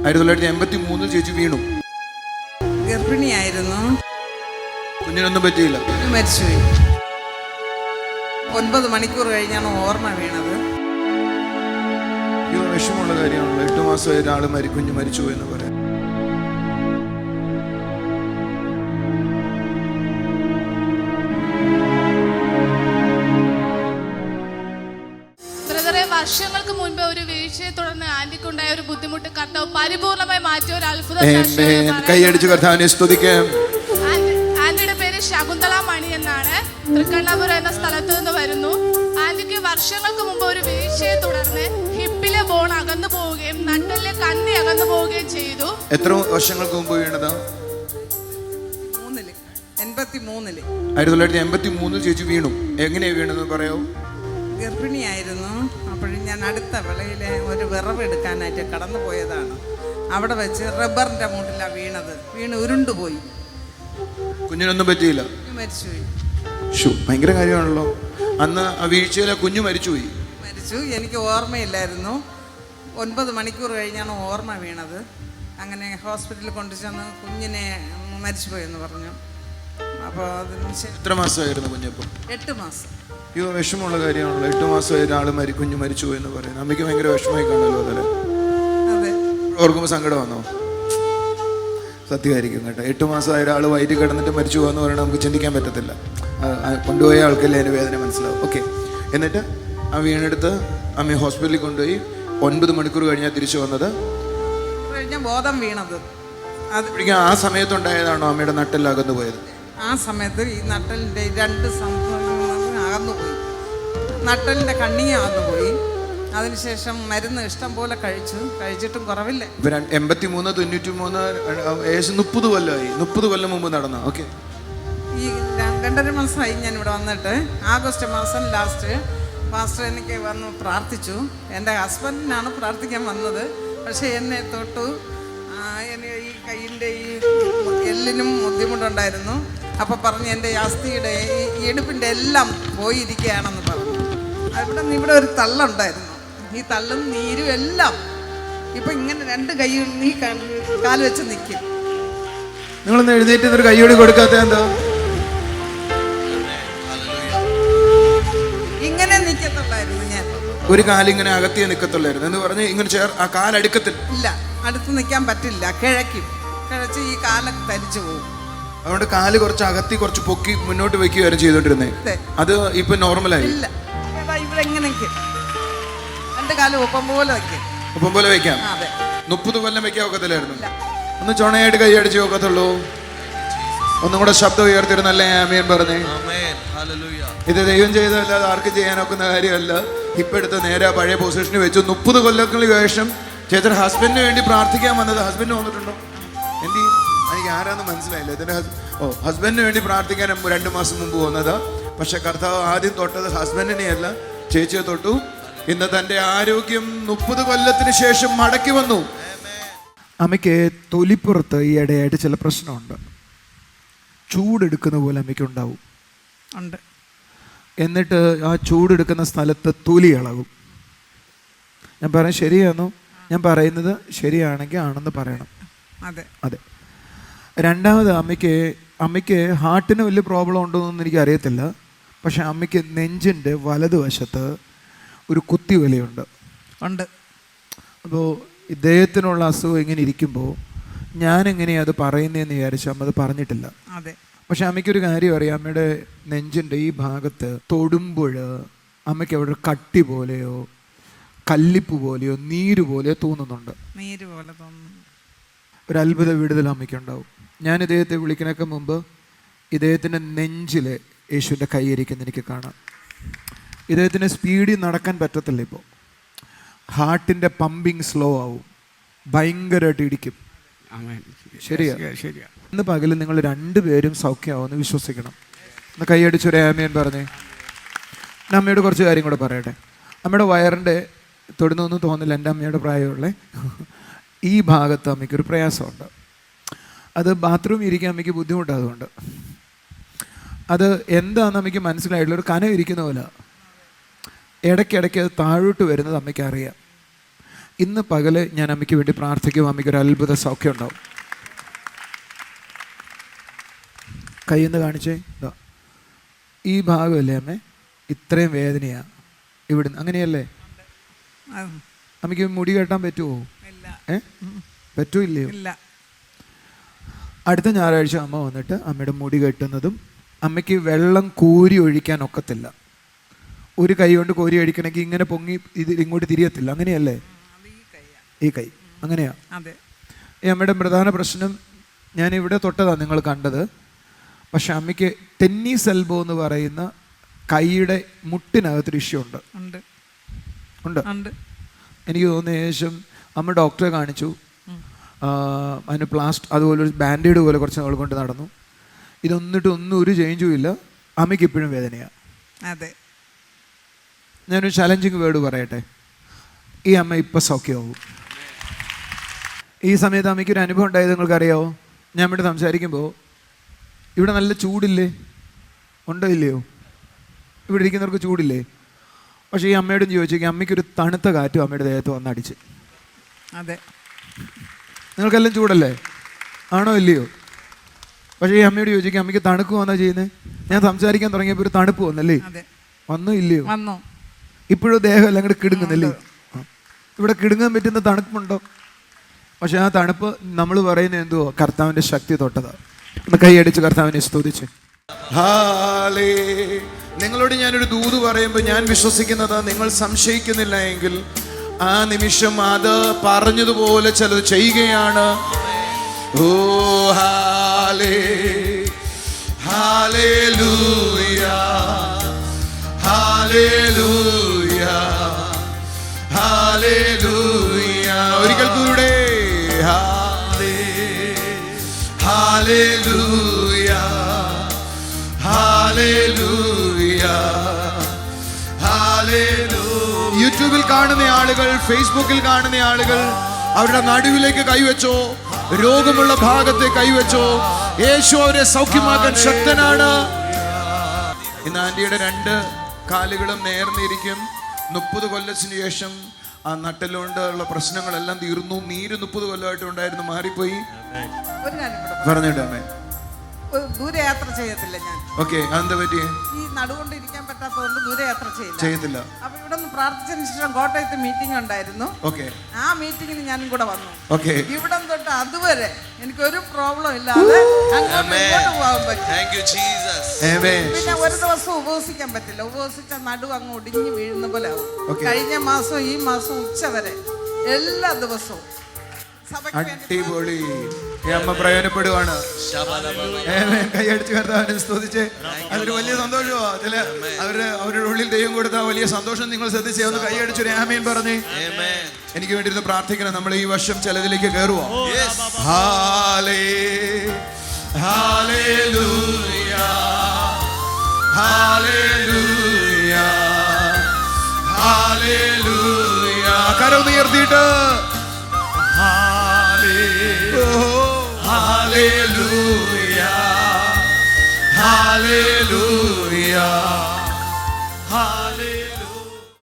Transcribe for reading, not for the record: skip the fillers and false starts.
1983 ചേച്ചി വീണു. ഗർഭിണിയായിരുന്നു. കുഞ്ഞിനൊന്നും പറ്റിയില്ല. മരിച്ചുപോയി. 9 മണിക്കൂർ കഴിഞ്ഞാണ് ഓർമ്മ വീണത്. അയ്യോ, വിഷമമുള്ള കാര്യമാണല്ലോ. 8 മാസമായി ഒരാൾ കുഞ്ഞ് മരിച്ചു എന്ന് പറയാം. വർഷങ്ങൾക്ക് മുൻപ് ഒരു വീഴ്ചയെ തുടർന്ന് ആന്റിക്കുണ്ടായ ഒരു ബുദ്ധിമുട്ട് കർത്താവ് പരിപൂർണമായി മാറ്റിയ ഒരു അത്ഭുത കൈയടിച്ച് കർത്താവിനെ സ്തുതിക്കാം. ആന്റിയുടെ പേര് ശകുന്തള മണി എന്നാണ്. തൃക്കണ്ണപുരം എന്ന സ്ഥലത്ത് നിന്ന് വരുന്നു. ആന്റിക്ക് വർഷങ്ങൾക്ക് മുമ്പ് ഒരു വീഴ്ചയെ തുടർന്ന് ഹിപ്പിലെ ബോൺ അകന്നു പോവുകയും നട്ടലിലെ കണ്ണി അകന്നു പോവുകയും ചെയ്തു. എത്ര വർഷങ്ങൾക്ക് മുമ്പ് വീണതാ? 1983 ചേച്ചി വീണു. എങ്ങനെയാ വീണെന്ന് പറയാമോ? ഗർഭിണിയായിരുന്നു. അപ്പോഴും ഞാൻ അടുത്ത വിളയിലെ ഒരു വിറവെടുക്കാനായിട്ട് കടന്നു പോയതാണ്. അവിടെ വെച്ച് റബ്ബറിന്റെ മൂട്ടിലാണ് വീണത്. വീണ് ഉരുണ്ടുപോയി. കുഞ്ഞിനൊന്നും പറ്റിയില്ല. മരിച്ചുപോയി. ഭയങ്കര കാര്യമാണല്ലോ. അന്ന് ആ വീഴ്ചയിലെ കുഞ്ഞു മരിച്ചു. എനിക്ക് ഓർമ്മയില്ലായിരുന്നു. 9 മണിക്കൂർ കഴിഞ്ഞാണ് ഓർമ്മ വീണത്. അങ്ങനെ ഹോസ്പിറ്റലിൽ കൊണ്ടുചെന്ന് കുഞ്ഞിനെ മരിച്ചുപോയെന്ന് പറഞ്ഞു. അപ്പോൾ എത്ര മാസമായിരുന്നു കുഞ്ഞപ്പം? 8 മാസം. അയ്യോ, വിഷമമുള്ള കാര്യമാണല്ലോ. 8 മാസമായി ഒരാൾ കുഞ്ഞ് മരിച്ചു എന്ന് പറയുന്നത് അമ്മയ്ക്ക് ഭയങ്കര വിഷമമായി കാണുമല്ലോ. അതല്ലേ? അതെ. ഓർക്കുമ്പോൾ സങ്കടം വന്നോ? സത്യമായിരിക്കും കേട്ടോ. 8 മാസമായ ഒരാൾ വയറ്റിൽ കിടന്നിട്ട് മരിച്ചു എന്ന് പറയുന്നത് നമുക്ക് ചിന്തിക്കാൻ പറ്റത്തില്ല. കൊണ്ടുപോയ ആൾക്കല്ലേ അതിൻ്റെ വേദന മനസ്സിലാവും. ഓക്കെ, എന്നിട്ട് ആ വീണെടുത്ത് അമ്മയെ ഹോസ്പിറ്റലിൽ കൊണ്ടുപോയി. 9 മണിക്കൂർ കഴിഞ്ഞാൽ തിരിച്ചു വന്നത്. ബോധം വീണത് ആ സമയത്തുണ്ടായതാണോ അമ്മയുടെ നട്ടെല്ലാം അകന്നു പോയത്? ആ സമയത്ത് ഈ നട്ടലിൻ്റെ 2 സംഭവങ്ങൾ അകന്നുപോയി. നട്ടലിൻ്റെ കണ്ണിയും അകന്നുപോയി. അതിനുശേഷം മരുന്ന് ഇഷ്ടം പോലെ കഴിച്ചിട്ടും കുറവില്ല. 83, 93, ഏകദേശം 30 കൊല്ലമായി. 30 കൊല്ലം മുമ്പ് നടന്ന. ഓക്കെ, ഈ 2.5 മാസമായി ഞാൻ ഇവിടെ വന്നിട്ട്. ആഗസ്റ്റ് മാസം ലാസ്റ്റ് പാസ്റ്റർ എനിക്ക് വന്ന് പ്രാർത്ഥിച്ചു. എൻ്റെ ഹസ്ബൻഡിനാണ് പ്രാർത്ഥിക്കാൻ വന്നത്. പക്ഷേ എന്നെ തൊട്ടു. ഈ കയ്യിൻ്റെ ഈ എല്ലിനും ബുദ്ധിമുട്ടുണ്ടായിരുന്നു. അപ്പോൾ പറഞ്ഞ് എൻ്റെ അസ്ഥിയുടെ ഈ ഇടുപ്പിൻ്റെ എല്ലാം പോയിരിക്കുകയാണെന്ന് പറഞ്ഞു. ഇവിടെ ഒരു തള്ളുണ്ടായിരുന്നു. ഈ തള്ളും നീരും എല്ലാം ഇപ്പം ഇങ്ങനെ 2 കൈ നീ കാല് വെച്ച് നിൽക്കും. നിങ്ങളൊന്ന് എഴുന്നേറ്റ് ഒരു കൈയോട് കൊടുക്കാത്ത എന്താ? ഇങ്ങനെ നിൽക്കത്തുള്ളായിരുന്നു ഞാൻ. ഒരു കാലിങ്ങനെ അകത്തിയെ നിൽക്കത്തുള്ളായിരുന്നു എന്ന് പറഞ്ഞ് ഇങ്ങനെ ആ കാലടുക്കത്തിൽ ഇല്ല, അടുത്ത് നിൽക്കാൻ പറ്റില്ല. കിഴച്ച് ഈ കാലൊക്കെ തരിച്ചു പോകും. അതുകൊണ്ട് കാല് കുറച്ച് അകത്തി കുറച്ച് പൊക്കി മുന്നോട്ട് വെക്കുകയായിരുന്നു ചെയ്തോണ്ടിരുന്നത്. അത് ഇപ്പൊ നോർമലായി. ഇല്ല, ഇവിടെ എങ്ങനെ 2 കാലം ഒപ്പം പോലെ വെക്കാം. 30 കൊല്ലം വെക്കാൻ ഒക്കത്തില്ലായിരുന്നു. ഒന്ന് ചുണയായിട്ട് കൈ അടിച്ച് നോക്കത്തുള്ളൂ. ഒന്നും കൂടെ ശബ്ദം ഉയർത്തിരുന്നല്ലേ ആമേൻ പറഞ്ഞേ. ഇത് ദൈവം ചെയ്തതല്ലാതെ ആർക്കും ചെയ്യാനൊക്കുന്ന കാര്യമല്ല. ഇപ്പൊ എടുത്ത് നേരെ പഴയ പൊസിഷനിൽ വെച്ചു. 30 കൊല്ലങ്ങൾക്ക് ശേഷം ചേച്ചി ഹസ്ബൻഡിന് വേണ്ടി പ്രാർത്ഥിക്കാൻ വന്നത്. ഹസ്ബൻഡ് വന്നിട്ടുണ്ടോ? എന്ത് ചെയ്യും? എനിക്ക് ആരാന്ന് മനസ്സിലായില്ല. ഇതിന്റെ ഹസ്ബൻഡിന് വേണ്ടി പ്രാർത്ഥിക്കാൻ 2 മാസം മുമ്പ് വന്നതാ. പക്ഷെ കർത്താവ് ആദ്യം തൊട്ടത് ഹസ്ബൻഡിനെയല്ല, ചേച്ചിയെ തൊട്ടു. ഇന്ന് തൻ്റെ ആരോഗ്യം 30 കൊല്ലത്തിന് ശേഷം മടക്കി വന്നു. അമ്മയ്ക്ക് തൊലിപ്പുറത്ത് ഈ ഇടയായിട്ട് ചില പ്രശ്നമുണ്ട്. ചൂടെടുക്കുന്ന പോലെ അമ്മയ്ക്ക് ഉണ്ടാവും. എന്നിട്ട് ആ ചൂടെടുക്കുന്ന സ്ഥലത്ത് തൊലി ഇളകും. ഞാൻ പറയാൻ ശരിയാണോ? ഞാൻ പറയുന്നത് ശരിയാണെങ്കിൽ ആണെന്ന് പറയണം. അതെ. രണ്ടാമത് അമ്മയ്ക്ക് ഹാർട്ടിന് വലിയ പ്രോബ്ലം ഉണ്ടോയെന്നൊന്നും എനിക്ക് അറിയത്തില്ല. പക്ഷെ അമ്മയ്ക്ക് നെഞ്ചിൻ്റെ വലതുവശത്ത് ഒരു കുത്തിവലിയുണ്ട്. അപ്പോൾ ഇദ്ദേഹത്തിനുള്ള അസുഖം ഇങ്ങനെ ഇരിക്കുമ്പോൾ ഞാനെങ്ങനെയാണ് അത് പറയുന്നതെന്ന് വിചാരിച്ചു അമ്മ അത് പറഞ്ഞിട്ടില്ല. പക്ഷെ അമ്മയ്ക്കൊരു കാര്യം അറിയാം. അമ്മയുടെ നെഞ്ചിൻ്റെ ഈ ഭാഗത്ത് തൊടുമ്പോൾ അമ്മയ്ക്ക് അവിടെ കട്ടി പോലെയോ കല്ലിപ്പ് പോലെയോ നീര് പോലെയോ തോന്നുന്നുണ്ട്. ഒരു അത്ഭുത വിടുതൽ അമ്മയ്ക്കുണ്ടാവും. ഞാൻ ഇദ്ദേഹത്തെ വിളിക്കുന്നതിനൊക്കെ മുമ്പ് ഇദ്ദേഹത്തിൻ്റെ നെഞ്ചിൽ യേശുവിൻ്റെ കൈയിരിക്കുന്ന എനിക്ക് കാണാം. ഇദ്ദേഹത്തിന് സ്പീഡിൽ നടക്കാൻ പറ്റത്തില്ല. ഇപ്പോൾ ഹാർട്ടിൻ്റെ പമ്പിങ് സ്ലോ ആവും, ഭയങ്കരമായിട്ട് ഇടിക്കും. ശരിയാ. ഇന്ന് പകലും നിങ്ങൾ 2 പേരും സൗഖ്യമാവുമെന്ന് വിശ്വസിക്കണം. ഒന്ന് കൈയടിച്ചൊരു ആമേൻ പറഞ്ഞേ. അമ്മയോട് കുറച്ച് കാര്യം കൂടെ പറയട്ടെ. അമ്മയുടെ വയറിൻ്റെ തൊടുന്നൊന്നും തോന്നില്ല. എൻ്റെ അമ്മയുടെ പ്രായമുള്ള ഈ ഭാഗത്ത് അമ്മയ്ക്കൊരു പ്രയാസമുണ്ട്. അത് ബാത്റൂമിൽ ഇരിക്കാൻ അമ്മയ്ക്ക് ബുദ്ധിമുട്ടാണ്. അതുകൊണ്ട് അത് എന്താണെന്ന് അമ്മയ്ക്ക് മനസ്സിലായിട്ടുള്ള ഒരു കനം ഇരിക്കുന്ന പോലെ ഇടയ്ക്കിടയ്ക്ക് അത് താഴോട്ട് വരുന്നത് അമ്മയ്ക്ക് അറിയാം. ഇന്ന് പകല് ഞാൻ അമ്മയ്ക്ക് വേണ്ടി പ്രാർത്ഥിക്കും. അമ്മയ്ക്ക് ഒരു അത്ഭുത സൗഖ്യം ഉണ്ടാവും. കയ്യിൽ നിന്ന് കാണിച്ചേ. ഇതാ ഈ ഭാഗമല്ലേ അമ്മേ ഇത്രയും വേദനയാ ഇവിടുന്ന്, അങ്ങനെയല്ലേ? അമ്മയ്ക്ക് മുടി കെട്ടാൻ പറ്റുമോ? പറ്റൂല്ലയോ? അടുത്ത ഞായറാഴ്ച അമ്മ വന്നിട്ട് അമ്മയുടെ മുടി കെട്ടുന്നതും, അമ്മയ്ക്ക് വെള്ളം കോരി ഒഴിക്കാൻ ഒക്കത്തില്ല. ഒരു കൈ കൊണ്ട് കോരി ഒഴിക്കണമെങ്കിൽ ഇങ്ങനെ പൊങ്ങി ഇത് ഇങ്ങോട്ട് തിരിയത്തില്ല, അങ്ങനെയല്ലേ? ഈ കൈ അങ്ങനെയാ. ഈ അമ്മയുടെ പ്രധാന പ്രശ്നം ഞാൻ ഇവിടെ തൊട്ടതാണ് നിങ്ങൾ കണ്ടത്. പക്ഷെ അമ്മയ്ക്ക് ടെന്നീസ് എൽബോ എന്ന് പറയുന്ന കൈയുടെ മുട്ടിനകത്തൊരു ഇഷ്യൂ ഉണ്ട്. എനിക്ക് തോന്നുന്ന ശേഷം അമ്മ ഡോക്ടറെ കാണിച്ചു. അതിന് അതുപോലെ ഒരു ബാൻഡേഡ് പോലെ കുറച്ച് നാൾ കൊണ്ട് നടന്നു. ഒന്നും ഒരു ചേഞ്ചും ഇല്ല. അമ്മയ്ക്ക് ഇപ്പോഴും വേദനയാണ്. അതെ, ഞാനൊരു ചലഞ്ചിങ് വേർഡ് പറയട്ടെ. ഈ അമ്മ ഇപ്പം സൗഖ്യമാവും. ഈ സമയത്ത് അമ്മയ്ക്കൊരു അനുഭവം ഉണ്ടായത് നിങ്ങൾക്കറിയാവോ? ഞാൻ ഇവിടെ സംസാരിക്കുമ്പോൾ ഇവിടെ നല്ല ചൂടില്ലേ? ഉണ്ടോ ഇല്ലയോ? ഇവിടെ ഇരിക്കുന്നവർക്ക് ചൂടില്ലേ? പക്ഷേ ഈ അമ്മയോടും ചോദിച്ചേക്കും, അമ്മയ്ക്കൊരു തണുത്ത കാറ്റും അമ്മയുടെ ദേഹത്ത് വന്നടിച്ച്. അതെ, നിങ്ങൾക്കെല്ലാം ചൂടല്ലേ? ആണോ ഇല്ലയോ? പക്ഷേ ഈ അമ്മയോട് ചോദിച്ചേക്കും, അമ്മയ്ക്ക് തണുക്ക് വന്നാ ചെയ്യുന്നത്? ഞാൻ സംസാരിക്കാൻ തുടങ്ങിയപ്പോൾ ഒരു തണുപ്പ് വന്നല്ലേ? വന്നോ ഇല്ലയോ? ഇപ്പോഴും ദേഹം എല്ലാം കൂടെ കിടുങ്ങുന്നല്ലേ? ഇവിടെ കിടുങ്ങാൻ പറ്റുന്ന തണുപ്പുണ്ടോ? പക്ഷെ ആ തണുപ്പ് നമ്മൾ പറയുന്നത് എന്തുവോ കർത്താവിൻ്റെ ശക്തി തൊട്ടതാ. ഒന്ന് കൈയടിച്ച് കർത്താവിനെ സ്തുതിച്ച്. നിങ്ങളോട് ഞാനൊരു ദൂത് പറയുമ്പോൾ ഞാൻ വിശ്വസിക്കുന്നത് നിങ്ങൾ സംശയിക്കുന്നില്ല എങ്കിൽ ആ നിമിഷം അത് പറഞ്ഞതുപോലെ ചിലത് ചെയ്യുകയാണ്. ഓ ഹല്ലേലൂയ, ഹല്ലേലൂയ, ഹല്ലേലൂയ. ഒരിക്കൽ കൂടെ ഹല്ലേലൂയ, ഹല്ലേലൂയ, ഹല്ലേലൂയ. യൂട്യൂബിൽ കാണുന്ന ആളുകൾ, ഫേസ്ബുക്കിൽ കാണുന്ന ആളുകൾ അവരുടെ നടുവിലേക്ക് കൈവച്ചോ, രോഗമുള്ള ഭാഗത്തെ കൈവച്ചോ. യേശു അവരെ സൗഖ്യമാക്കാൻ ശക്തനാണ്. ഇന്ന് ആന്റിയുടെ 2 കാലുകളും നേർന്നിരിക്കും. 30 കൊല്ലത്തിന് ശേഷം ആ നട്ടലുകൊണ്ട് ഉള്ള പ്രശ്നങ്ങളെല്ലാം തീർന്നു. നീര് 30 കൊല്ലമായിട്ട് ഉണ്ടായിരുന്നു, മാറിപ്പോയി. പറഞ്ഞിട്ട് അമ്മേ ദൂരയാത്ര ചെയ്യത്തില്ല ഞാൻ. ഓക്കെ, അതെന്താ പറ്റിയേ? ഈ നടുകൊണ്ട് ഇരിക്കാൻ പറ്റാത്തതുകൊണ്ട് ദൂരയാത്ര ചെയ്യത്തില്ല. അപ്പൊ ഇവിടെ നിന്ന് പ്രാർത്ഥിച്ചതിന് ശേഷം കോട്ടയത്ത് മീറ്റിംഗ് ഉണ്ടായിരുന്നു. ഓക്കെ, ആ മീറ്റിംഗിന് ഞാനും കൂടെ വന്നു. ഓക്കെ, ഇവിടെ തൊട്ട് അതുവരെ എനിക്ക് ഒരു പ്രോബ്ലം ഇല്ലാതെ അങ്ങോട്ട് പോകാൻ പറ്റും. പിന്നെ ഒരു ദിവസം ഉപവസിക്കാൻ പറ്റില്ല. ഉപവസിച്ച നടു അങ്ങ് ഒടിഞ്ഞു വീഴുന്ന പോലെ ആവും. കഴിഞ്ഞ മാസം ഈ മാസം ഉച്ച വരെ എല്ലാ ദിവസവും അടിപൊളി. അമ്മ പ്രയോജനപ്പെടുവാണ്. കൈയടിച്ച് കർത്താവിനെ സ്തുതിച്ച്. അതൊരു വലിയ സന്തോഷമാണ്. അവരുടെ ഉള്ളിൽ ദൈവം കൊടുത്ത വലിയ സന്തോഷം നിങ്ങൾ ശ്രദ്ധിച്ചേ. ഒന്ന് കൈയടിച്ചൊരു ആമേൻ പറഞ്ഞേ. എനിക്ക് വേണ്ടി ഇരുന്ന് പ്രാർത്ഥിക്കണം. നമ്മൾ ഈ വർഷം ചിലതിലേക്ക് കയറുവാ. Hallelujah, hallelujah, hallelujah. കരം ഉയർത്തിയിട്ട് Hallelujah, hallelujah.